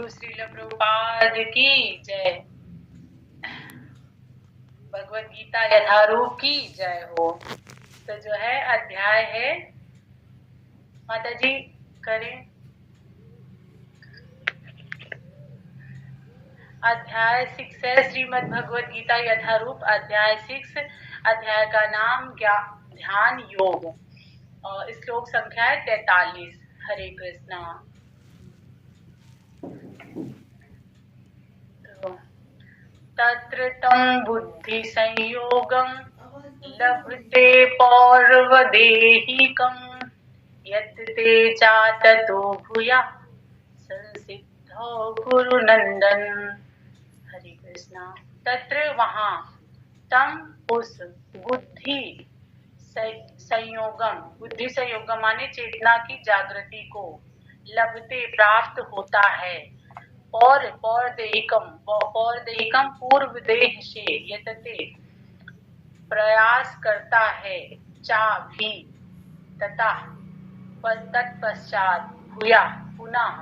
श्रील प्रभुपाद की जय। भगवत गीता यथारूप की जय हो। तो जो है अध्याय है, माता जी करें, अध्याय 6 है श्रीमद् भगवत गीता यथारूप अध्याय 6। अध्याय का नाम ध्यान योग और श्लोक संख्या है 43। हरे कृष्णा। तत्र तं बुद्धि संयोगं लभते पौर्वदेहिकं यत् ते चाततो भूया संसिद्धो गुरुनंदन। हरे कृष्णा। तत्र वहाँ, तम उस, बुद्धि संयोगम, बुद्धि संयोगम माने चेतना की जागृति को, लभते प्राप्त होता है, और पौर्देहिकम पूर्व देह से यतते प्रयास करता है, चा भी, तथा तत्पश्चात भूया पुनः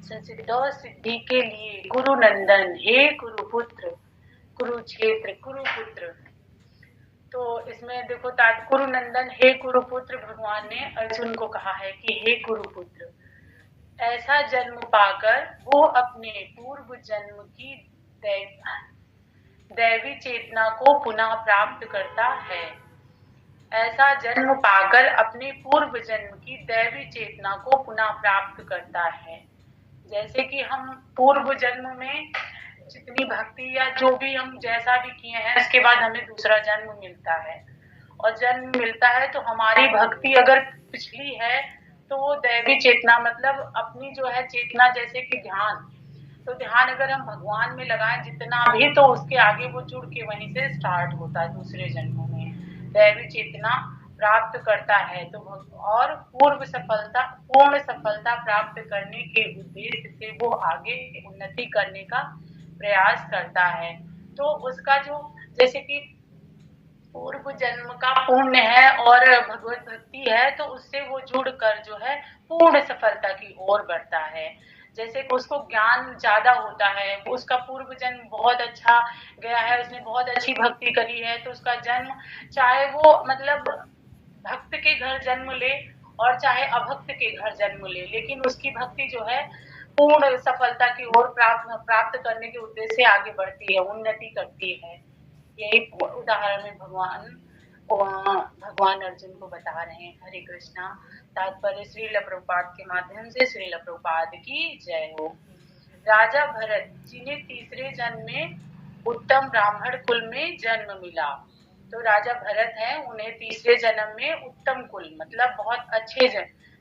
संसिद्धो सिद्धि के लिए कुरु नंदन, हे कुरुपुत्र, कुरुक्षेत्र कुरुपुत्र। तो इसमें देखो कुरु नंदन हे कुरुपुत्र, भगवान ने अर्जुन को कहा है कि हे कुरुपुत्र, ऐसा जन्म पाकर वो अपने पूर्व जन्म की दैवी चेतना को पुनः प्राप्त करता है। ऐसा जन्म पाकर अपने पूर्व जन्म की दैवी चेतना को पुनः प्राप्त करता है। जैसे कि हम पूर्व जन्म में जितनी भक्ति या जो भी हम जैसा भी किए हैं, उसके बाद हमें दूसरा जन्म मिलता है, और जन्म मिलता है तो हमारी भक्ति अगर पिछली है तो वो दैवी चेतना, मतलब अपनी जो है चेतना, जैसे कि ध्यान, तो ध्यान अगर हम भगवान में लगाएं जितना भी, तो उसके आगे वो जुड़ के वहीं से स्टार्ट होता है, दूसरे जन्मों में दैवी चेतना प्राप्त करता है। तो और पूर्ण सफलता प्राप्त करने के उद्देश्य से वो आगे उन्नति करने का प्रयास करता है। तो उसका जो, जैसे कि पूर्व जन्म का पुण्य है और भगवत भक्ति है, तो उससे वो जुड़कर जो है पूर्ण सफलता की ओर बढ़ता है। जैसे कि उसको ज्ञान ज्यादा होता है, उसका पूर्व जन्म बहुत अच्छा गया है, उसने बहुत अच्छी भक्ति करी है, तो उसका जन्म चाहे वो मतलब भक्त के घर जन्म ले और चाहे अभक्त के घर जन्म ले, लेकिन उसकी भक्ति जो है पूर्ण सफलता की ओर प्राप्त करने के उद्देश्य से आगे बढ़ती है, उन्नति करती है। यही उदाहरण में भगवान अर्जुन को बता रहे हैं। हरे कृष्णा। तात्पर्य श्रील प्रभुपाद के माध्यम से श्रील प्रभुपाद की जय हो। राजा भरत जिन्हें तीसरे जन्म में उत्तम ब्राह्मण कुल में जन्म मिला, तो राजा भरत हैं, उन्हें तीसरे जन्म में उत्तम कुल मतलब बहुत अच्छे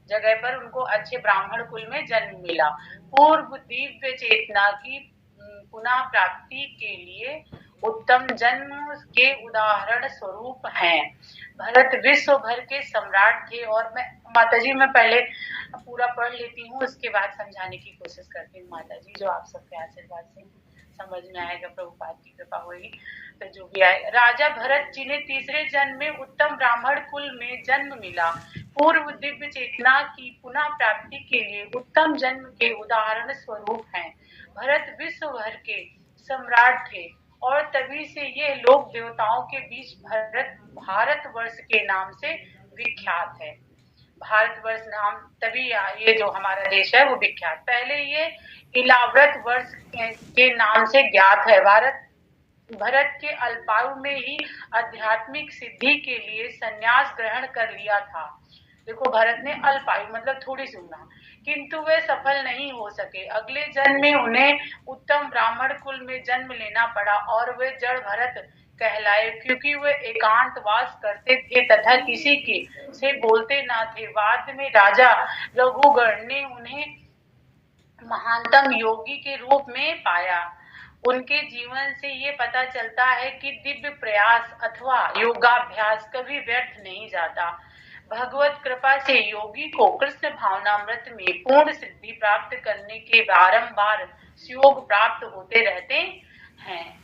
जगह पर उनको अच्छे ब्राह्मण कुल में जन्म मिला। पूर्व दिव्य चेतना की पुनः प्राप्ति के लिए उत्तम जन्म के उदाहरण स्वरूप हैं। भरत विश्व भर के सम्राट थे, और माताजी मैं पहले पूरा पढ़ लेती हूँ, उसके बाद समझाने की कोशिश करती हूँ माताजी, जो आप सबके आशीर्वाद से समझ में आएगा, प्रभुपाद की कृपा होगी तो जो भी आए। राजा भरत जिन्हें तीसरे जन्म में उत्तम ब्राह्मण कुल में जन्म मिला, पूर्व दिव्य चेतना की पुनः प्राप्ति के लिए उत्तम जन्म के उदाहरण स्वरूप हैं। भरत विश्व भर के सम्राट थे, और तभी से ये लोग देवताओं के बीच भारतवर्ष के नाम से विख्यात है। भारतवर्ष नाम तभी ये जो हमारा देश है वो विख्यात, पहले ये इलाव्रत वर्ष के नाम से ज्ञात है। भरत के अल्पायु में ही आध्यात्मिक सिद्धि के लिए संन्यास ग्रहण कर लिया था। देखो, भरत ने अल्पायु मतलब थोड़ी सी उम्र, किंतु वे सफल नहीं हो सके। अगले जन्म में उन्हें उत्तम ब्राह्मण कुल में जन्म लेना पड़ा, और वे जड़ भरत कहलाए, क्योंकि वे एकांतवास करते थे तथा किसी के से बोलते ना थे। बाद में राजा रघुगण ने उन्हें महानतम योगी के रूप में पाया। उनके जीवन से ये पता चलता है कि दिव्य प्रयास अथवा योगाभ्यास कभी व्यर्थ नहीं जाता। भगवत कृपा से योगी को कृष्ण भावनामृत में पूर्ण सिद्धि प्राप्त करने के बारंबार योग प्राप्त होते रहते हैं।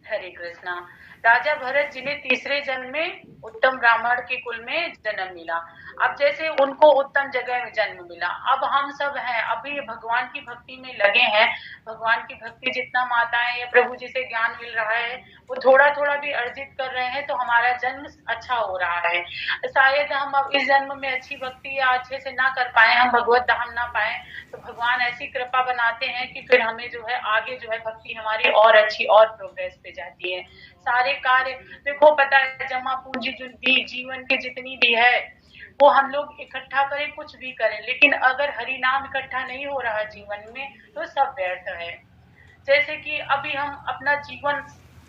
हरे कृष्णा। राजा भरत जिन्हें तीसरे जन्म में उत्तम ब्राह्मण के कुल में जन्म मिला, अब जैसे उनको उत्तम जगह में जन्म मिला, अब हम सब हैं अभी भगवान की भक्ति में लगे हैं। भगवान की भक्ति जितना माताएं या प्रभु जी से ज्ञान मिल रहा है वो थोड़ा थोड़ा भी अर्जित कर रहे हैं, तो हमारा जन्म अच्छा हो रहा है। शायद हम अब इस जन्म में अच्छी भक्ति या अच्छे से ना कर पाए, हम भगवत धाम ना पाए, तो भगवान ऐसी कृपा बनाते हैं कि फिर हमें जो है आगे जो है भक्ति हमारी और अच्छी और प्रोग्रेस पे जाती है। सारे कार्य देखो, पता है जमा पूंजी जो भी जीवन की जितनी भी है वो हम लोग इकट्ठा करें, कुछ भी करें, लेकिन अगर हरि नाम इकट्ठा नहीं हो रहा जीवन में तो सब व्यर्थ है। जैसे कि अभी हम अपना जीवन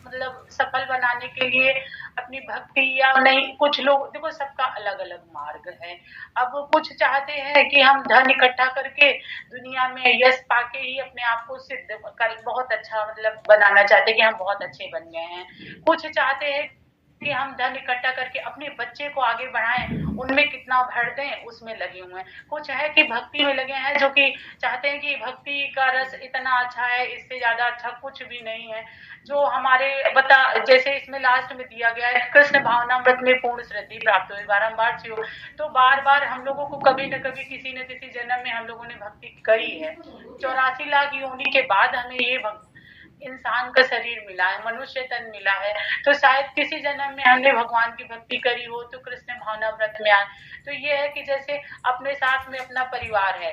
मतलब सफल बनाने के लिए अपनी भक्ति या नहीं, कुछ लोग देखो सबका अलग अलग मार्ग है। अब कुछ चाहते हैं कि हम धन इकट्ठा करके दुनिया में यश पाके ही अपने आप को सिद्ध कर बहुत अच्छा मतलब बनाना चाहते हैं कि हम बहुत अच्छे बन गए हैं। कुछ चाहते हैं कि हम धन इकट्ठा करके अपने बच्चे को आगे बढ़ाएं, उनमें कितना भर दें उसमें लगे हुए हैं। कुछ है कि भक्ति में लगे हैं जो कि चाहते हैं कि भक्ति का रस इतना अच्छा है, इससे ज्यादा अच्छा कुछ भी नहीं है। जो हमारे बता जैसे इसमें लास्ट में दिया गया है, कृष्ण भावनामृत में पूर्ण श्रद्धि प्राप्त हुई बारंबार चियो, तो बार बार हम लोगों को कभी न कभी किसी न किसी जन्म में हम लोगों ने भक्ति करी है। 84 लाख योनि के बाद हमें ये इंसान का शरीर मिला है, मनुष्य तन मिला है, तो शायद किसी जन्म में हमने भगवान की भक्ति करी हो तो कृष्ण भावना व्रत में आए। तो ये है कि जैसे अपने साथ में अपना परिवार है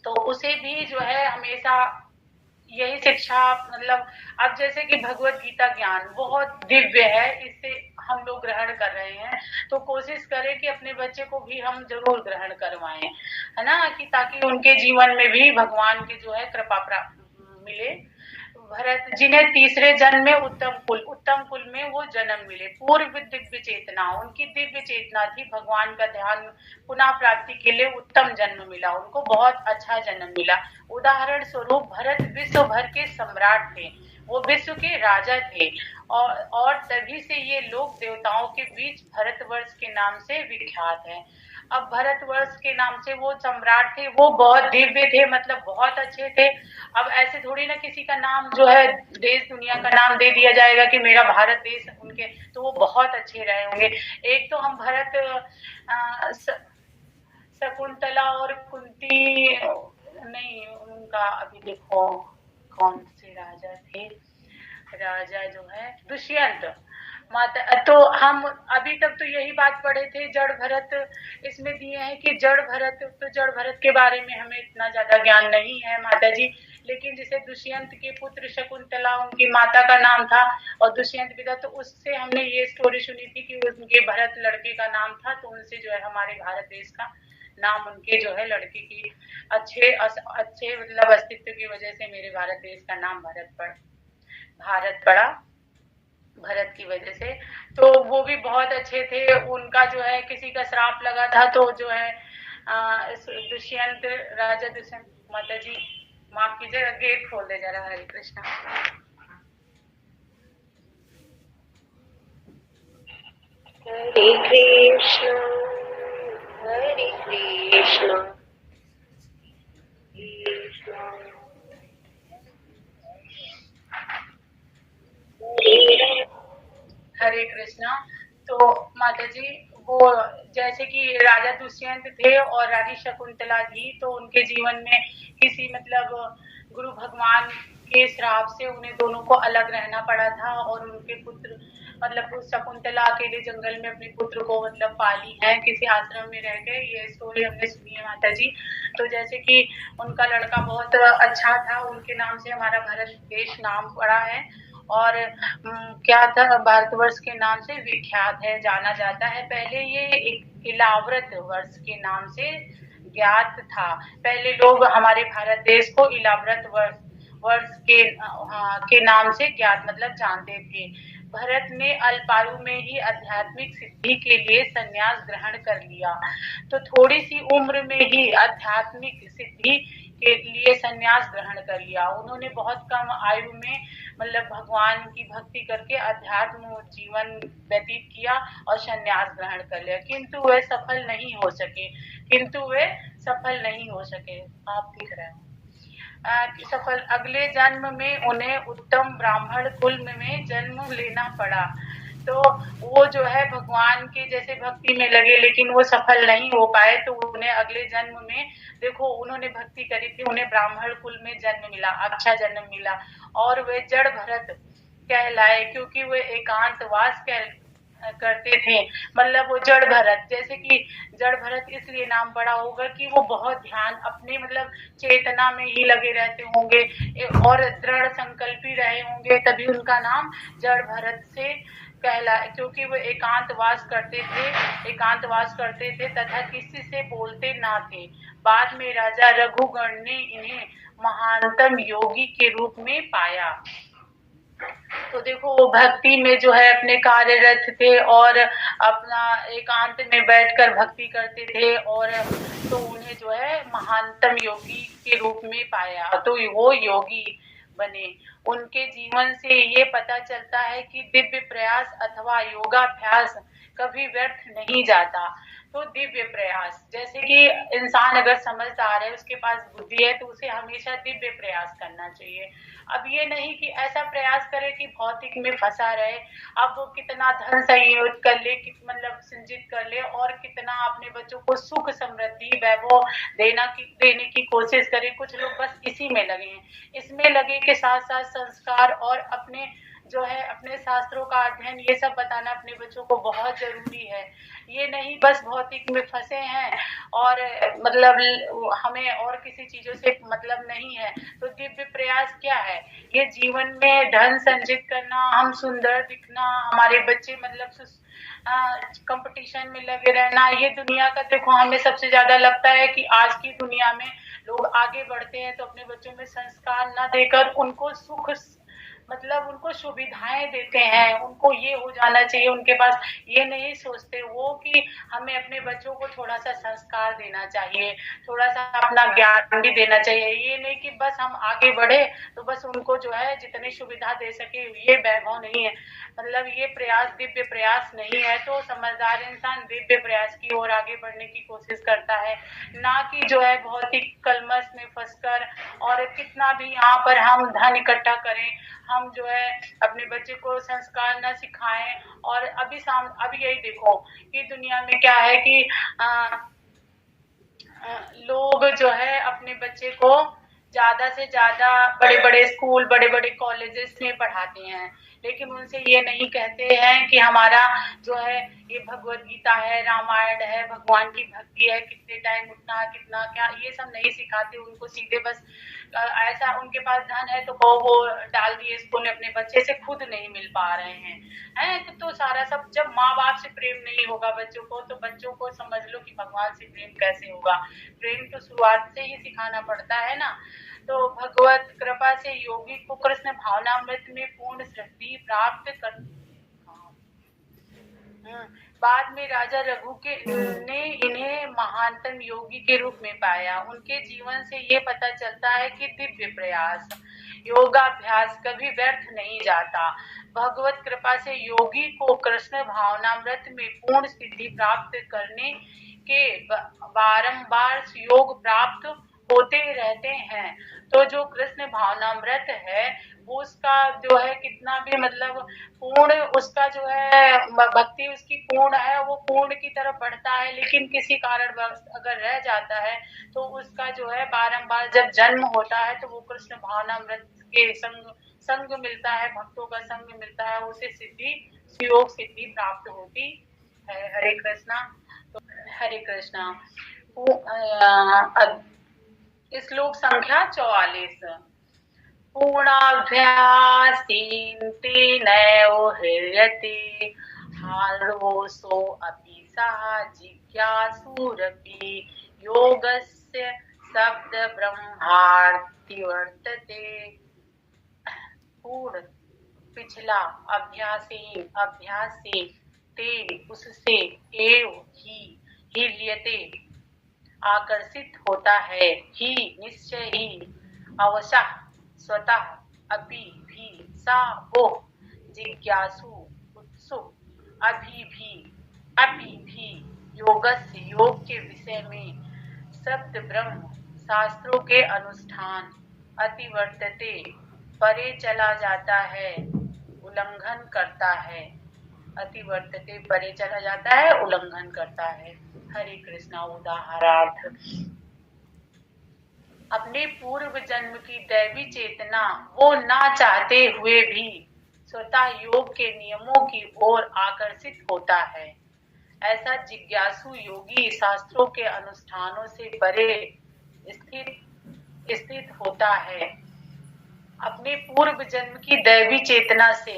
तो उसे भी जो है हमेशा यही शिक्षा मतलब, अब जैसे कि भगवत गीता ज्ञान बहुत दिव्य है, इससे हम लोग ग्रहण कर रहे हैं, तो कोशिश करें कि अपने बच्चे को भी हम जरूर ग्रहण करवाएं, है ना, कि ताकि उनके जीवन में भी भगवान की जो है कृपा प्राप्त मिले। भरत जिन्हें तीसरे जन्म में उत्तम कुल में वो जन्म मिले, पूर्व दिव्य चेतना, उनकी दिव्य चेतना थी, भगवान का ध्यान पुनः प्राप्ति के लिए उत्तम जन्म मिला, उनको बहुत अच्छा जन्म मिला। उदाहरण स्वरूप भरत विश्व भर के सम्राट थे, वो विश्व के राजा थे, और तभी से ये लोग देवताओं के बीच भरतवर्ष के नाम से विख्यात है। अब भरतवर्ष के नाम से वो सम्राट थे, वो बहुत दिव्य थे, मतलब बहुत अच्छे थे। अब ऐसे थोड़ी ना किसी का नाम जो है देश दुनिया का नाम दे दिया जाएगा कि मेरा भारत देश उनके, तो वो बहुत अच्छे रहे होंगे। एक तो हम भरत शकुंतला और कुंती नहीं, उनका अभी देखो कौन से राजा थे, राजा जो है दुष्यंत माता, तो हम अभी तक तो यही बात पढ़े थे जड़ भरत, इसमें दिए हैं कि जड़ भरत, तो जड़ भरत के बारे में हमें इतना ज्यादा ज्ञान नहीं है माता जी, लेकिन जैसे दुष्यंत के पुत्र शकुंतला उनकी माता का नाम था और दुष्यंत पिता, तो उससे हमने ये स्टोरी सुनी थी कि उनके भरत लड़के का नाम था, तो उनसे जो है हमारे भारत देश का नाम उनके जो है लड़के की अच्छे मतलब अस्तित्व की वजह से मेरे भारत देश का नाम भारत पड़ा, भरत की वजह से। तो वो भी बहुत अच्छे थे, उनका जो है किसी का श्राप लगा था, तो जो है दुष्यंत राजा दुष्यंत, माता जी माफ कीजिएगा, गेट खोल दे जरा। हरे कृष्णा। हरे कृष्णा हरे कृष्णा हरे कृष्णा। तो माता जी वो जैसे कि राजा दुष्यंत थे और रानी शकुंतला थी, तो उनके जीवन में किसी मतलब गुरु भगवान के श्राप से उन्हें दोनों को अलग रहना पड़ा था, और उनके पुत्र मतलब शकुंतला अकेले जंगल में अपने पुत्र को मतलब पाली है, किसी आश्रम में रह गए, ये स्टोरी हमने सुनी है माता जी। तो जैसे कि उनका लड़का बहुत अच्छा था, उनके नाम से हमारा भारत देश नाम पड़ा है, और क्या था भारतवर्ष के नाम से विख्यात है, जाना जाता है। पहले ये एक इलाव्रत वर्ष के नाम से ज्ञात था, पहले लोग हमारे भारत देश को इलाव्रत वर्ष के नाम से ज्ञात मतलब जानते थे। भरत ने अल्पायु में ही आध्यात्मिक सिद्धि के लिए संन्यास ग्रहण कर लिया, तो थोड़ी सी उम्र में ही आध्यात्मिक सिद्धि के लिए संन्यास ग्रहण कर लिया। उन्होंने बहुत कम आयु में मतलब भगवान की भक्ति करके अध्यात्म जीवन व्यतीत किया और संन्यास ग्रहण कर लिया, किंतु वे सफल नहीं हो सके। आप दिख रहे हैं सफल, अगले जन्म में उन्हें उत्तम ब्राह्मण कुल में जन्म लेना पड़ा। तो वो जो है भगवान के जैसे भक्ति में लगे, लेकिन वो सफल नहीं हो पाए। तो उन्हें अगले जन्म में देखो, उन्होंने भक्ति करी थी, उन्हें ब्राह्मण कुल में जन्म मिला, अच्छा जन्म मिला, और वे जड़ भरत कहलाए, क्योंकि वे एकांतवास करते थे। मतलब वो जड़ भरत, जैसे कि जड़ भरत इसलिए नाम पड़ा होगा कि वो बहुत ध्यान अपने मतलब चेतना में ही लगे रहते होंगे और दृढ़ संकल्पी रहे होंगे, तभी उनका नाम जड़ भरत से कहला, क्योंकि वो एकांतवास करते थे तथा किसी से बोलते ना थे। बाद में राजा रघुगण ने इन्हें महानतम योगी के रूप में पाया। तो देखो, वो भक्ति में जो है अपने कार्यरत थे और अपना एकांत में बैठकर भक्ति करते थे, और तो उन्हें जो है महानतम योगी के रूप में पाया, तो वो योगी बने। उनके जीवन से ये पता चलता है कि दिव्य प्रयास अथवा योगाभ्यास कभी व्यर्थ नहीं जाता। तो दिव्य प्रयास, जैसे कि इंसान अगर समझदार है, उसके पास बुद्धि है, तो उसे हमेशा दिव्य प्रयास करना चाहिए। अब ये नहीं कि ऐसा प्रयास करे कि भौतिक में फंसा रहे, अब वो कितना धन संयोग कर ले, मतलब संचित कर ले, और कितना अपने बच्चों को सुख समृद्धि वैभव देने की कोशिश करे। कुछ लोग बस इसी में लगे हैं। इसमें लगे के साथ साथ संस्कार और अपने जो है अपने शास्त्रों का अध्ययन, ये सब बताना अपने बच्चों को बहुत जरूरी है। ये नहीं बस भौतिक में फंसे हैं और मतलब हमें और किसी चीजों से मतलब नहीं है। तो दिव्य प्रयास क्या है? ये जीवन में धन संचित करना, हम सुंदर दिखना, हमारे बच्चे मतलब कंपटीशन में लगे रहना। ये दुनिया का देखो, हमें सबसे ज्यादा लगता है कि आज की दुनिया में लोग आगे बढ़ते हैं तो अपने बच्चों में संस्कार न देकर उनको सुख मतलब उनको सुविधाएं देते हैं, उनको ये हो जाना चाहिए उनके पास। ये नहीं सोचते वो कि हमें अपने बच्चों को थोड़ा सा संस्कार देना चाहिए, थोड़ा सा अपना ज्ञान भी देना चाहिए। ये नहीं कि बस हम आगे बढ़े तो बस उनको जो है जितनी सुविधा दे सके, ये वैभव नहीं है। मतलब ये प्रयास दिव्य प्रयास नहीं है। तो समझदार इंसान दिव्य प्रयास की ओर आगे बढ़ने की कोशिश करता है, ना कि जो है भौतिक कलमश में फंसकर और कितना भी यहाँ पर हम धन इकट्ठा करें, हम जो है अपने बच्चे को संस्कार न सिखाएं। और अभी यही देखो कि दुनिया में क्या है कि लोग जो है अपने बच्चे को ज्यादा से ज्यादा बड़े बड़े स्कूल, बड़े बड़े कॉलेजेस में पढ़ाते हैं, लेकिन उनसे ये नहीं कहते हैं कि हमारा जो है ये भगवत गीता है, रामायण है, भगवान की भक्ति है, कितने टाइम उठना, कितना क्या, ये सब नहीं सिखाते उनको। सीधे बस ऐसा उनके पास धन है तो वो डाल दिए स्कूल में, अपने बच्चे से खुद नहीं मिल पा रहे हैं। तो सारा सब, जब माँ बाप से प्रेम नहीं होगा बच्चों को, तो बच्चों को समझ लो कि भगवान से प्रेम कैसे होगा। प्रेम तो शुरुआत से ही सिखाना पड़ता है ना। तो भगवत कृपा से योगी को कृष्ण भावनामृत में पूर्ण सिद्धि प्राप्त कर। बाद में राजा रघु ने इन्हें महानतम योगी के रूप में पाया। उनके जीवन से ये पता चलता है कि दिव्य प्रयास, योगाभ्यास कभी व्यर्थ नहीं जाता। भगवत कृपा से योगी को कृष्ण भावनामृत में पूर्ण सिद्धि प्राप्त करने के बारंबार योग प्राप्त होते रहते हैं। तो जो कृष्ण भावनामृत है वो उसका जो है कितना भी मतलब पूर्ण, उसका जो है भक्ति उसकी पूर्ण है, वो पूर्ण की तरफ बढ़ता है, लेकिन किसी कारण अगर रह जाता है तो उसका जो है बारंबार जब जन्म होता है तो वो कृष्ण भावनामृत के संग मिलता है, भक्तों का संग मिलता है, उसे सिद्धि योग सिद्धि प्राप्त होती है। हरे कृष्णा। तो हरे कृष्णा। श्लोक संख्या 44। पूर्णाभ्यासीन तेनैव ह्रियते हारोसो अपि सः जिज्ञासुरपि योगस्य शब्द ब्रह्मार्ति वर्तते। पूर्ण पिछला, अभ्यास से, ते उससे, एव ही, ह्रियते आकर्षित होता है, ही निश्चय ही, अवश्य स्वतः, अपि भी, सा वो, जिज्ञासु उत्सुक, अपि भी योगस्य योग के विषय में, शब्द ब्रह्म शास्त्रों के अनुष्ठान, अतिवर्तते परे चला जाता है, उल्लंघन करता है। अतिवर्तते परे चला जाता है, उल्लंघन करता है। हरे कृष्णा। उदाहरणार्थ, अपने पूर्व जन्म की दैवी चेतना वो ना चाहते हुए भी स्वतः योग के नियमों की ओर आकर्षित होता है। ऐसा जिज्ञासु योगी शास्त्रों के अनुष्ठानों से परे स्थित स्थित होता है। अपने पूर्व जन्म की दैवी चेतना से,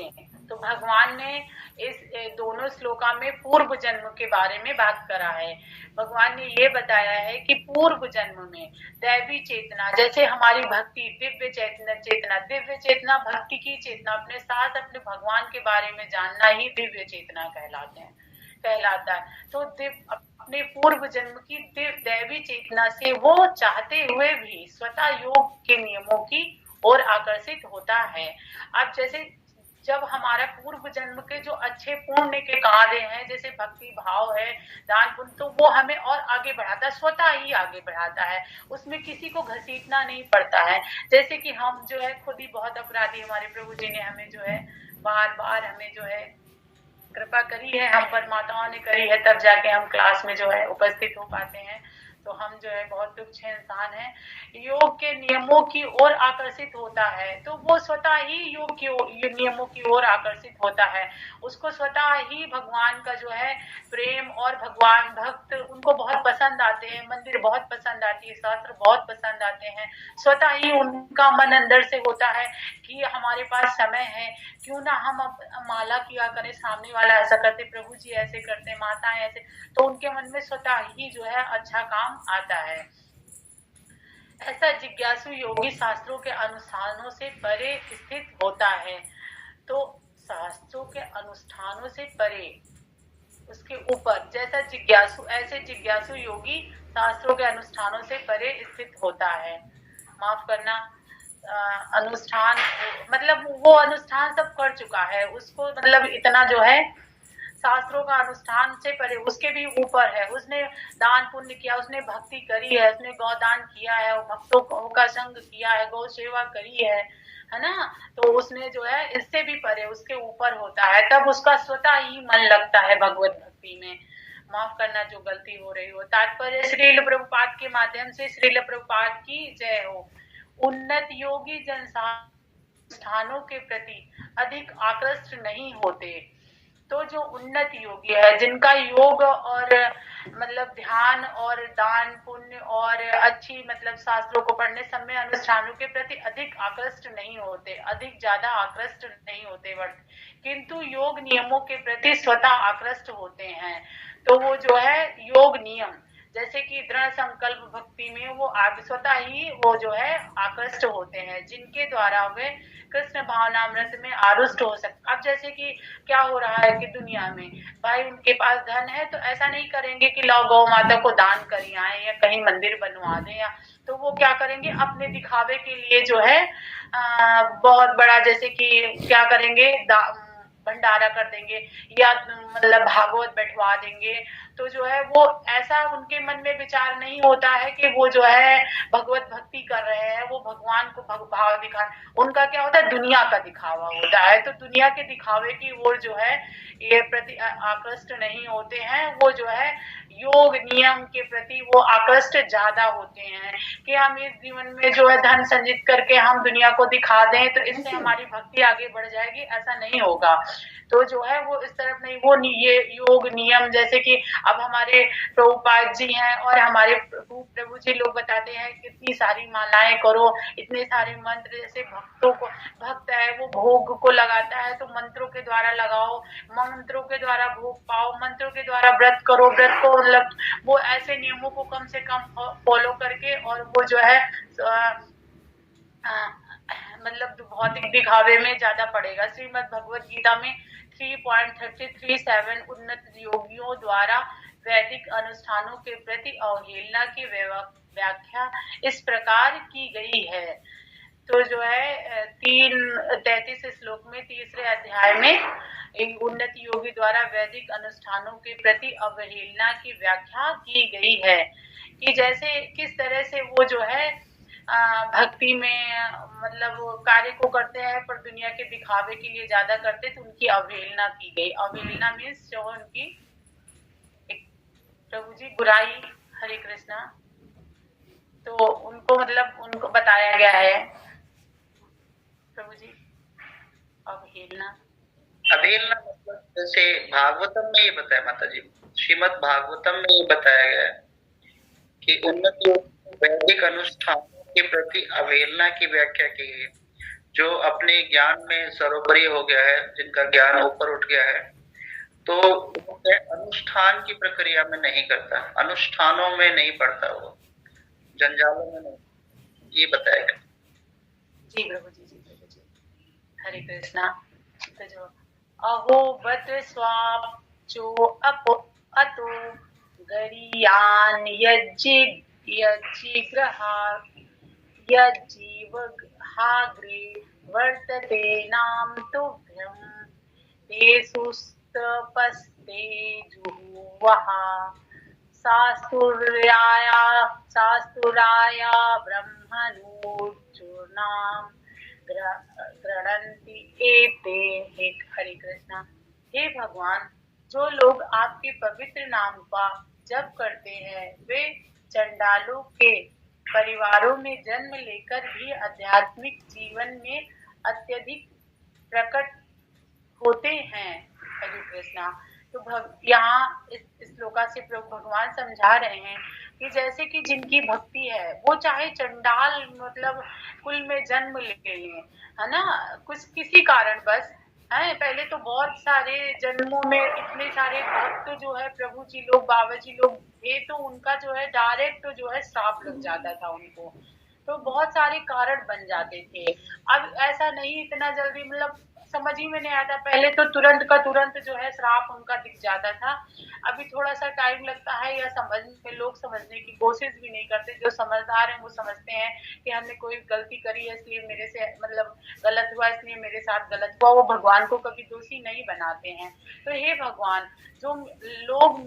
तो भगवान ने इस दोनों श्लोका में पूर्व जन्म के बारे में बात करा है। भगवान ने ये बताया है कि पूर्व जन्म में दैवी चेतना, जैसे हमारी भक्ति दिव्य चेतना भक्ति की चेतना, अपने साथ अपने भगवान के बारे में जानना ही दिव्य चेतना कहलाता है। तो अपने पूर्व जन्म की दैवी चेतना से वो चाहते हुए भी स्वतः योग के नियमों की और आकर्षित होता है। अब जैसे जब हमारा पूर्व जन्म के जो अच्छे पुण्य के कार्य हैं, जैसे भक्ति भाव है, दान पुण्य, तो वो हमें और आगे बढ़ाता है, स्वतः ही आगे बढ़ाता है। उसमें किसी को घसीटना नहीं पड़ता है। जैसे कि हम जो है खुद ही बहुत अपराधी, हमारे प्रभु जी ने हमें जो है बार बार हमें जो है कृपा करी है, हम पर माताओं ने करी है, तब जाके हम क्लास में जो है उपस्थित हो पाते हैं। तो हम जो है बहुत तुच्छ इंसान हैं। योग के नियमों की ओर आकर्षित होता है, तो वो स्वतः ही योग की नियमों की ओर आकर्षित होता है। उसको स्वतः ही भगवान का जो है प्रेम और भगवान भक्त उनको बहुत पसंद आते हैं, मंदिर बहुत पसंद आती है, शास्त्र बहुत पसंद आते हैं। स्वतः ही उनका मन अंदर से होता है कि हमारे पास समय है, क्यों ना हम माला किया करें। सामने वाला ऐसा करते, प्रभु जी ऐसे करते, माताएं ऐसे, तो उनके मन में स्वतः ही जो है अच्छा काम आता है। ऐसा जिज्ञासु योगी शास्त्रों के अनुष्ठानों से परे स्थित होता है। तो शास्त्रों के अनुष्ठानों से परे, उसके ऊपर, जैसा जिज्ञासु, ऐसे जिज्ञासु योगी शास्त्रों के अनुष्ठानों से परे स्थित होता है। माफ करना, अनुष्ठान मतलब वो अनुष्ठान सब कर चुका है, उसको मतलब इतना जो है शास्त्रों का अनुष्ठान से परे, उसके भी ऊपर है। उसने दान पुण्य किया, उसने भक्ति करी है, उसने गौदान किया है, भक्तों का संग किया है, गौ सेवा करी है ना। तो उसने जो है इससे भी परे, उसके ऊपर होता है, तब उसका स्वतः ही मन लगता है भगवत भक्ति में। माफ करना जो गलती हो रही हो। तात्पर्य श्रील प्रभुपाद के माध्यम से श्रील प्रभुपाद की जय हो। उन्नत योगी जन स्थानों के प्रति अधिक आकृष्ट नहीं होते। तो जो उन्नत योगी है, जिनका योग और मतलब ध्यान और दान पुण्य और अच्छी मतलब शास्त्रों को पढ़ने, समय अनुष्ठानों के प्रति अधिक आकृष्ट नहीं होते, अधिक ज्यादा आकृष्ट नहीं होते किंतु योग नियमों के प्रति स्वतः आकृष्ट होते हैं। तो वो जो है योग नियम, जैसे कि दृढ़ संकल्प भक्ति में वो स्वतः ही वो जो है आकृष्ट होते हैं, जिनके द्वारा वे कृष्ण भावनामृत में आरुष्ट हो सकते। अब जैसे कि क्या हो रहा है कि दुनिया में भाई उनके पास धन है, तो ऐसा नहीं करेंगे कि लाओ गौ माता को दान करी आए या कहीं मंदिर बनवा दें, या तो वो क्या करेंगे अपने दिखावे के लिए जो है बहुत बड़ा, जैसे कि क्या करेंगे भंडारा कर देंगे या मतलब भागवत बैठवा देंगे। तो जो है वो ऐसा उनके मन में विचार नहीं होता है कि वो जो है भगवत भक्ति कर रहे हैं, वो भगवान को भाव दिखा। उनका क्या होता है, दुनिया का दिखावा होता है। तो दुनिया के दिखावे की ओर जो है ये प्रति आकृष्ट नहीं होते हैं, वो जो है योग नियम के प्रति वो आकृष्ट ज्यादा होते हैं कि हम इस जीवन में जो है धन संचित करके हम दुनिया को दिखा दें तो इससे हमारी भक्ति आगे बढ़ जाएगी, ऐसा नहीं होगा। तो जो है वो इस तरफ नहीं, वो ये योग नियम, जैसे कि अब हमारे प्रभुपाद जी हैं और हमारे प्रभु जी लोग बताते हैं कितनी सारी मालाएं करो, इतने सारे मंत्र, जैसे भक्तों को, भक्त है वो भोग को लगाता है तो मंत्रों के द्वारा लगाओ, मंत्रों के द्वारा भोग पाओ, मंत्रों के द्वारा व्रत करो, व्रत को मतलब वो ऐसे नियमों को कम से कम फॉलो करके, और वो जो है मतलब भौतिक दिखावे में ज्यादा पड़ेगा। श्रीमद् भगवत गीता में 3.33.7 उन्नत योगियों द्वारा वैदिक अनुष्ठानों के प्रति अवहेलना की व्याख्या इस प्रकार की गई है। तो जो है 33 श्लोक में तीसरे अध्याय में उन्नत योगी द्वारा वैदिक अनुष्ठानों के प्रति अवहेलना की व्याख्या की गई है कि जैसे किस तरह से वो जो है भक्ति में मतलब कार्य को करते हैं पर दुनिया के दिखावे के लिए ज्यादा करते, तो उनकी अवहेलना की गई। अवहेलना मीन्स जो उनकी प्रभु जी बुराई, हरे कृष्णा, तो उनको मतलब उनको बताया गया है प्रभु जी अवहेलना। अवहेलना मतलब जैसे भागवतम में ये बताया माता जी, श्रीमद् भागवतम में ये बताया गया है कि उन्नति वैदिक अनुष्ठानों के प्रति अवहेलना की व्याख्या की है। जो अपने ज्ञान में सर्वोपरि हो गया है, जिनका ज्ञान ऊपर उठ गया है, तो अनुष्ठान की प्रक्रिया में नहीं करता, अनुष्ठानों में नहीं पढ़ता, वो जंजालों में नहीं, ये बताया गया। जी प्रभु जी, जी प्रभु जी, हरे कृष्णा। तो जो अहो बत स्वाप जो अतो गरीयान यज्जिग्रहा यज्जीवहाग्रे वर्तते नाम तुभ्यं ते सुस्तपस्ते जुहुवहा सास्तुराया ब्रह्मणोर्जुनाम गृह्णन्ति एते। हरे कृष्णा। हे भगवान, जो लोग आपके पवित्र नाम का जप करते हैं वे चंडालों के परिवारों में जन्म लेकर भी आध्यात्मिक जीवन में अत्यधिक प्रकट होते हैं। हरे कृष्णा। तो यहाँ इस श्लोका से प्रभु भगवान समझा रहे हैं कि जैसे कि जिनकी भक्ति है वो चाहे चंडाल मतलब कुल में जन्म ले लें, है ना, कुछ किसी कारण बस है, पहले तो बहुत सारे जन्मों में इतने सारे भक्त जो है प्रभु जी लोग, बाबा जी लोग थे, तो उनका जो है डायरेक्ट जो है श्राप लग जाता था उनको, तो बहुत सारे कारण बन जाते थे। अब ऐसा नहीं इतना जल्दी, मतलब समझ ही में नहीं आता, पहले तो तुरंत का तुरंत जो है श्राप उनका दिख जाता था। अभी थोड़ा सा टाइम लगता है, या समझ में लोग समझने की कोशिश भी नहीं करते। जो समझदार हैं वो समझते हैं कि हमने कोई गलती करी है इसलिए मेरे से मतलब गलत हुआ, इसलिए मेरे साथ गलत हुआ, वो भगवान को कभी दोषी नहीं बनाते हैं। तो हे भगवान, जो लोग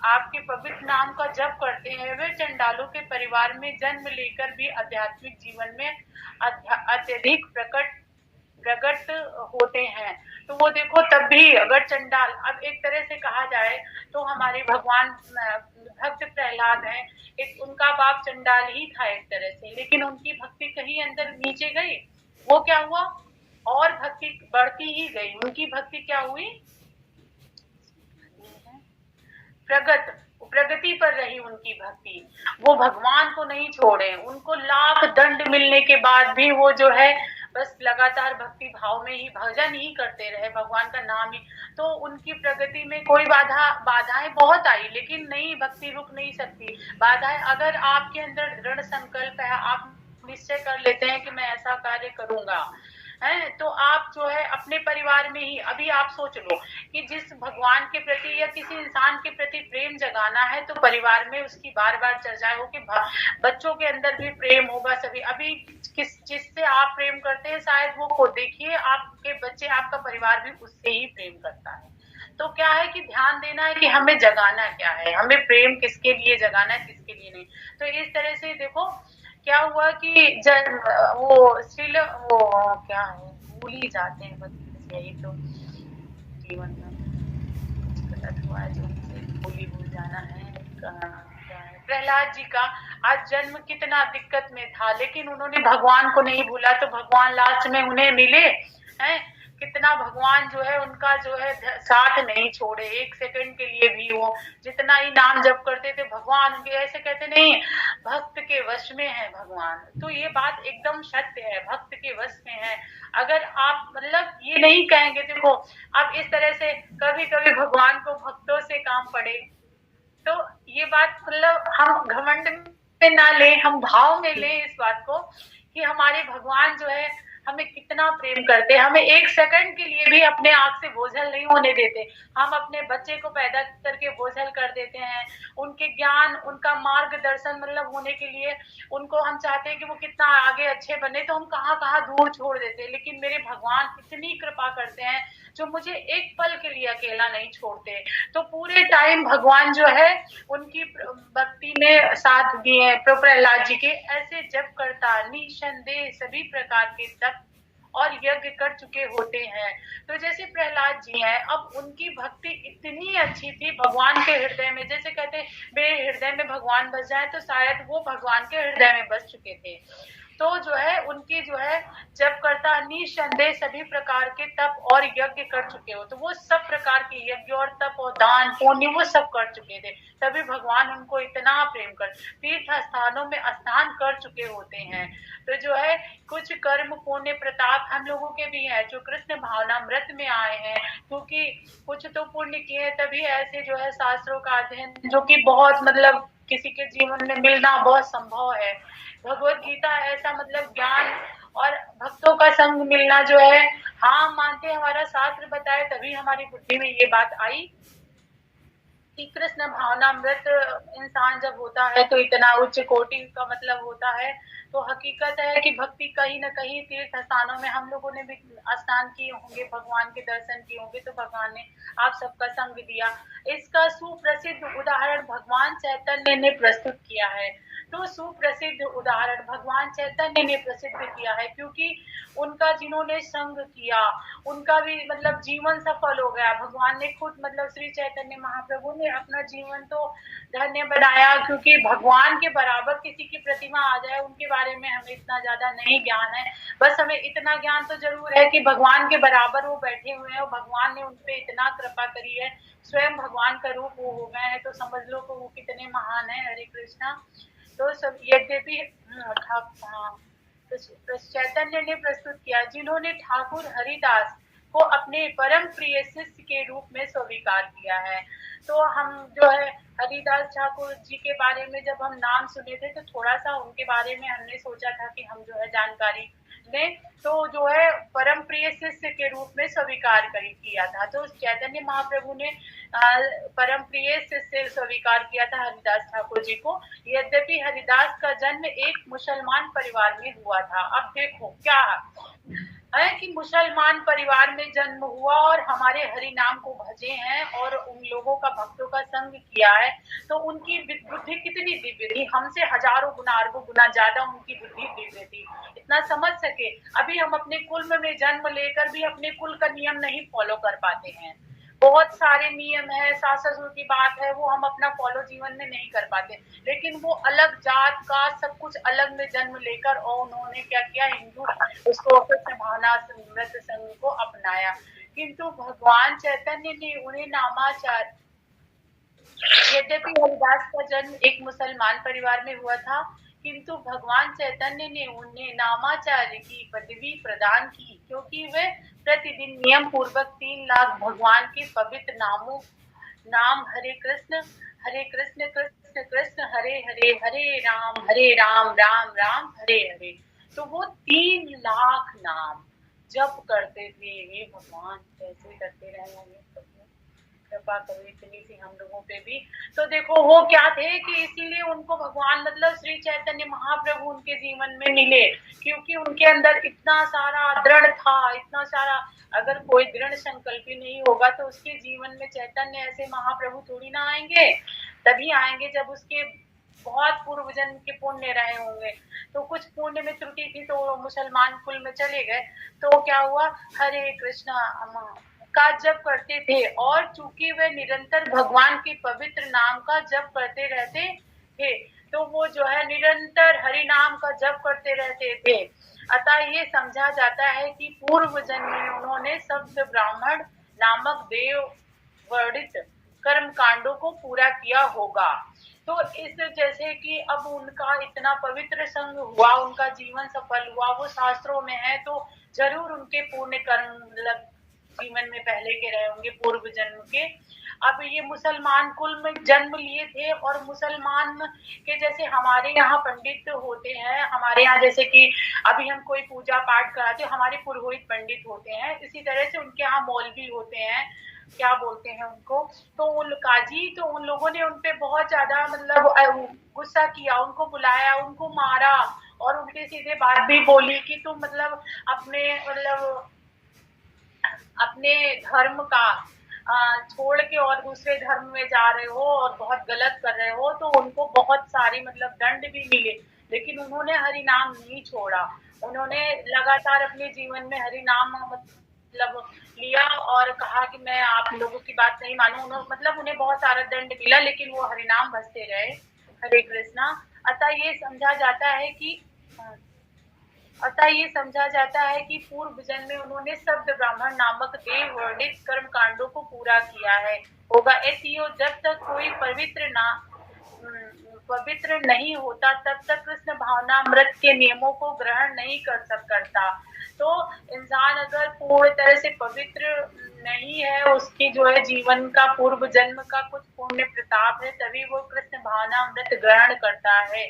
आपके पवित्र नाम का जप करते हैं वे चंडालों के परिवार में जन्म लेकर भी आध्यात्मिक जीवन में अत्यधिक प्रकट होते हैं। तो वो देखो तब भी अगर चंडाल, अब एक तरह से कहा जाए तो हमारे भगवान भक्त प्रहलाद हैं, एक उनका बाप चंडाल ही था एक तरह से, लेकिन उनकी भक्ति कहीं अंदर नीचे गई, वो क्या हुआ और भक्ति बढ़ती ही गई। उनकी भक्ति क्या हुई, प्रगति पर रही उनकी भक्ति, वो भगवान को नहीं छोड़े। उनको लाख दंड मिलने के बाद भी वो जो है बस लगातार भक्ति भाव में ही भजन ही करते रहे, भगवान का नाम ही। तो उनकी प्रगति में कोई बाधाएं बहुत आई, लेकिन नहीं, भक्ति रुक नहीं सकती। बाधाएं, अगर आपके अंदर दृढ़ संकल्प है, आप निश्चय कर लेते हैं कि मैं ऐसा कार्य करूंगा, है, तो आप जो है अपने परिवार में ही, अभी आप सोच लो कि जिस भगवान के प्रति या किसी इंसान के प्रति प्रेम जगाना है तो परिवार में उसकी बार बार चर्चाएं हो कि बच्चों के अंदर भी प्रेम होगा। सभी अभी जिससे आप प्रेम करते हैं शायद वो को देखिए आपके बच्चे, आपका परिवार भी उससे ही प्रेम करता है। तो क्या है कि ध्यान देना है कि हमें जगाना क्या है, हमें प्रेम किसके लिए जगाना है, किसके लिए नहीं। तो इस तरह से देखो क्या हुआ कि वो स्टिल वो क्या है, भूल ही जाते हैं, बस यही तो जीवन का गलत हुआ है, जो भूल जाना है। प्रहलाद जी का आज जन्म कितना दिक्कत में था, लेकिन उन्होंने भगवान को नहीं भूला, तो भगवान लास्ट में उन्हें मिले हैं। कितना भगवान जो है उनका जो है साथ नहीं छोड़े एक सेकंड के लिए भी। वो जितना ही नाम जप करते थे भगवान उनके, ऐसे कहते नहीं भक्त के वश में है भगवान, तो ये बात एकदम सत्य है, भक्त के वश में है। अगर आप मतलब ये नहीं कहेंगे, देखो अब इस तरह से कभी कभी भगवान को भक्तों से काम पड़े, तो ये बात मतलब हम घमंड में ना ले, हम भाव में ले इस बात को कि हमारे भगवान जो है हमें कितना प्रेम करते हैं, हमें एक सेकंड के लिए भी अपने आंख से बोझल नहीं होने देते। हम अपने बच्चे को पैदा करके बोझल कर देते हैं, उनके ज्ञान, उनका मार्गदर्शन मतलब होने के लिए उनको हम चाहते हैं कि वो कितना आगे अच्छे बने, तो हम कहाँ कहाँ दूर छोड़ देते हैं। लेकिन मेरे भगवान इतनी कृपा करते हैं जो मुझे एक पल के लिए अकेला नहीं छोड़ते। तो पूरे टाइम भगवान जो है उनकी भक्ति में साथ दिए प्रहलाद जी के। ऐसे जप करता निसंदेह सभी प्रकार के तप और यज्ञ कर चुके होते हैं। तो जैसे प्रहलाद जी हैं, अब उनकी भक्ति इतनी अच्छी थी भगवान के हृदय में, जैसे कहते हैं मेरे हृदय में भगवान बस जाए, तो शायद वो भगवान के हृदय में बस चुके थे। तो जो है उनकी जो है जब करता निसंदेह सभी प्रकार के तप और यज्ञ कर चुके हो, तो वो सब प्रकार के यज्ञ और तप और दान पुण्य वो सब कर चुके थे, तभी भगवान उनको इतना प्रेम कर तीर्थ स्थानों में स्नान कर चुके होते हैं। तो जो है कुछ कर्म पुण्य प्रताप हम लोगों के भी है जो कृष्ण भावनामृत में आए हैं, क्योंकि कुछ तो पुण्य किए तभी ऐसे जो है शास्त्रों का अध्ययन जो कि बहुत मतलब किसी के जीवन में मिलना बहुत संभव है। भगवत गीता ऐसा मतलब ज्ञान और भक्तों का संग मिलना जो है, हाँ मानते हमारा शास्त्र बताए तभी हमारी बुद्धि में ये बात आई कि कृष्ण भावनामृत इंसान जब होता है तो इतना उच्च कोटि का मतलब होता है। तो हकीकत है कि भक्ति कहीं न कहीं तीर्थ स्थानों में हम लोगों ने भी स्नान किए होंगे, भगवान के दर्शन किए होंगे, तो भगवान ने आप सबका संग दिया। इसका सुप्रसिद्ध उदाहरण भगवान चैतन्य ने प्रस्तुत किया है। तो सुप्रसिद्ध उदाहरण भगवान चैतन्य ने प्रसिद्ध किया है, क्योंकि उनका जिन्होंने संग किया उनका भी मतलब जीवन सफल हो गया। भगवान ने खुद मतलब श्री चैतन्य महाप्रभु ने अपना जीवन तो धन्य बनाया, क्योंकि भगवान के बराबर किसी की प्रतिमा आ जाए उनके बारे में हमें इतना ज्यादा नहीं ज्ञान है। बस हमें इतना ज्ञान तो जरूर है कि भगवान के बराबर वो बैठे हुए हैं और भगवान ने उनपे इतना कृपा करी है, स्वयं भगवान का रूप वो हो गए हैं, तो समझ लो कि वो कितने महान है। हरे कृष्णा। तो सब यद्यपि तो चैतन्य ने प्रस्तुत किया, जिन्होंने ठाकुर हरिदास को अपने परम प्रिय शिष्य के रूप में स्वीकार किया है। तो हम जो है हरिदास ठाकुर जी के बारे में जब हम नाम सुने थे तो थोड़ा सा उनके बारे में हमने सोचा था कि हम जो है जानकारी लें, तो जो है परम प्रिय शिष्य के रूप में स्वीकार किया था। तो चैतन्य महाप्रभु ने परम प्रिय शिष्य स्वीकार किया था हरिदास ठाकुर जी को। यद्यपि हरिदास का जन्म एक मुसलमान परिवार में हुआ था। अब देखो क्या है कि मुसलमान परिवार में जन्म हुआ और हमारे हरि नाम को भजे हैं और उन लोगों का भक्तों का संग किया है, तो उनकी बुद्धि कितनी दिव्य थी, हमसे हजारों गुना अरबों गुना ज्यादा उनकी बुद्धि दिव्य थी। इतना समझ सके, अभी हम अपने कुल में जन्म लेकर भी अपने कुल का नियम नहीं फॉलो कर पाते हैं। बहुत सारे नियम है, सास ससुर की बात है, वो हम अपना फॉलो जीवन में नहीं कर पाते, लेकिन वो अलग जात का सब कुछ अलग में जन्म लेकर और उन्होंने क्या किया, हिंदू उसको भावनामृत संघ को अपनाया। किंतु भगवान चैतन्य ने उन्हें नामाचार, यद्यपि हरिदास का जन्म एक मुसलमान परिवार में हुआ था, किंतु भगवान चैतन्य ने उन्हें नामाचार्य की पदवी प्रदान की, क्योंकि वे प्रतिदिन नियम पूर्वक 3 लाख भगवान के पवित्र नाम हरे कृष्ण कृष्ण कृष्ण हरे हरे, हरे राम राम राम हरे हरे, तो वो 3 लाख नाम जप करते थे। ये भगवान कैसे करते रहे होंगे, कृपा करो इतनी सी हम लोगों पे भी। तो देखो वो क्या थे कि इसीलिए उनको भगवान मतलब श्री चैतन्य महाप्रभु उनके जीवन में मिले, क्योंकि उनके अंदर इतना सारा दृढ़ था, इतना सारा। अगर कोई दृढ़ संकल्पी नहीं होगा तो उसके जीवन में चैतन्य ऐसे महाप्रभु थोड़ी ना आएंगे। तभी आएंगे जब उसके बहुत पूर्व जन्म के पुण्य रहे होंगे। तो कुछ पुण्य में त्रुटि थी तो मुसलमान कुल में चले गए, तो क्या हुआ, हरे कृष्णा का जप करते थे, और चूंकि वे निरंतर भगवान के पवित्र नाम का जप करते रहते थे, तो वो जो है निरंतर हरि नाम का जप करते रहते थे। अतः ये समझा जाता है कि पूर्व जन्म में उन्होंने शब्द ब्राह्मण नामक देव वर्णित कर्म कांडों को पूरा किया होगा। तो इस जैसे कि अब उनका इतना पवित्र संग हुआ, उनका जीवन सफल हुआ, वो शास्त्रों में है, तो जरूर उनके पुण्य कर्म जीवन में पहले के रहे होंगे पूर्व जन्म के। अब ये मुसलमान कुल में जन्म लिए थे और मुसलमान के जैसे हमारे यहाँ पंडित होते हैं, हमारे यहाँ जैसे कि अभी हम कोई पूजा पाठ कराते हैं हमारे पुरोहित पंडित होते हैं, इसी तरह से उनके यहाँ मौलवी होते हैं, क्या बोलते हैं उनको, तो उन काजी, तो उन लोगों ने उनपे बहुत ज्यादा मतलब गुस्सा किया, उनको बुलाया, उनको मारा और उनके सीधे बात भी बोली कि तुम मतलब अपने धर्म का छोड़ के और दूसरे धर्म में जा रहे हो और बहुत गलत कर रहे हो, तो उनको बहुत सारी मतलब दंड भी मिले, लेकिन उन्होंने हरि नाम नहीं छोड़ा। उन्होंने लगातार अपने जीवन में हरि नाम मतलब लिया और कहा कि मैं आप लोगों की बात नहीं मानूं। उन्होंने मतलब उन्हें बहुत सारा दंड मिला, लेकिन वो हरि नाम भजते रहे। हरे कृष्णा। अतः ये समझा जाता है कि पूर्व जन्म में उन्होंने शब्द ब्राह्मण नामक देव वर्णित कर्म कांडों को पूरा किया है होगा। ऐतियो जब तक कोई पवित्र नहीं होता तब तक कृष्ण भावनामृत के नियमों को ग्रहण नहीं करता। तो इंसान अगर पूर्ण तरह से पवित्र नहीं है, उसकी जो है जीवन का पूर्व जन्म का कुछ पुण्य प्रताप है, तभी वो कृष्ण भावनामृत ग्रहण करता है।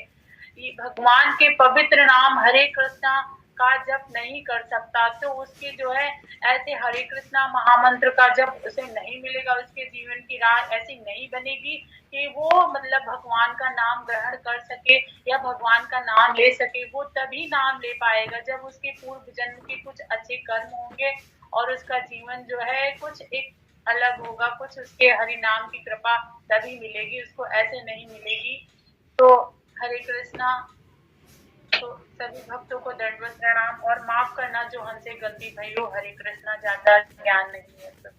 भगवान के पवित्र नाम हरे कृष्णा का जप नहीं कर सकता, तो उसके जो है ऐसे हरे कृष्णा महामंत्र का जप उसे नहीं मिलेगा, उसके जीवन की राह ऐसी नहीं बनेगी कि वो मतलब भगवान का नाम ग्रहण कर सके या भगवान का नाम ले सके। वो तभी नाम ले पाएगा जब उसके पूर्व जन्म के कुछ अच्छे कर्म होंगे और उसका जीवन जो है कुछ एक अलग होगा, कुछ उसके हरि नाम की कृपा तभी मिलेगी, उसको ऐसे नहीं मिलेगी। तो हरे कृष्णा। तो सभी भक्तों को दंडवत प्रणाम और माफ करना जो हमसे गलती भई हो। हरे कृष्णा। ज्यादा ज्ञान नहीं है सब।